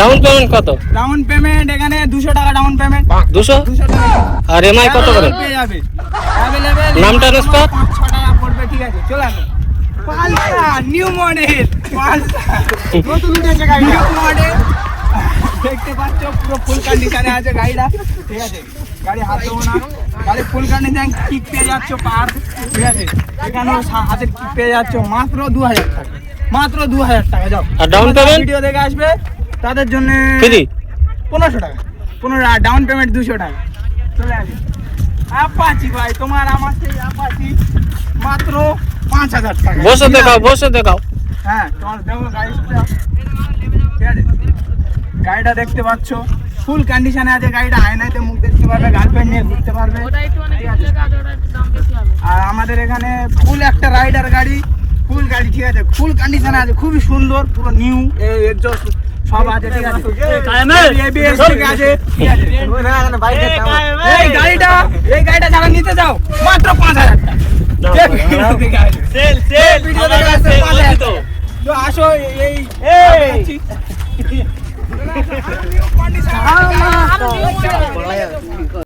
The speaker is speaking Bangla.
ডাউন পেমেন্ট কত? ডাউন পেমেন্ট এখানে 200 টাকা ডাউন পেমেন্ট। 200? 200 টাকা। আর এমআই কত করে? পেয়ে যাবে अवेलेबल। নামটা রেস্পার 5-6 টাকা পড়বে, ঠিক আছে চলে আসো। পালসা নিউ মডেল, পালসা নতুন উঠেছে গাড়ি, নিউ মডেল। দেখতে পাচ্ছ পুরো ফুল কন্ডিশনে আছে গাড়িটা, ঠিক আছে। গাড়ি হাত দেবো না, গাড়ি ফুল কন্ডিশন, কিক পেয়ে যাচ্ছ পার, ঠিক আছে। এখানেও হাতের কিক পেয়ে যাচ্ছ মাত্র 2000 টাকা, মাত্র 2000 টাকা। যাও। আর ডাউন পেমেন্ট? ভিডিও দেখে আসবে তাদের জন্য ফ্রি 1500 টাকা, 15 ডাউন পেমেন্ট 200 টাকা। চলে আসবে আপাচি ভাই, তোমার আমার সেই আপাচি মাত্র 5000 টাকা। বসে দেখাও, বসে দেখাও। হ্যাঁ তোমার দেখো গাড়িটা, ঠিক আছে। গাড়িটা দেখতে পাচ্ছ ফুল কন্ডিশনে আছে গাড়িটা, আয়নাতে মুখ দেখতে পারবে, গার্লফ্রেন্ড নিয়ে ঘুরতে পারবে। আর আমাদের এখানে ফুল একটা রাইডার গাড়ি, ফুল গাড়ি, ঠিক আছে, ফুল কন্ডিশনে আছে, খুবই সুন্দর, পুরো নিউ এক্সজস্ট সব আছে, ঠিক আছে। ABS ঠিক আছে, ঠিক আছে। এই গাড়িটা যারা নিতে চাও মাত্র 5000 টাকা। সেল সেল ভিডিও দেখে আসবে 5000 টাকা। তো আসো এই কন্ডিশন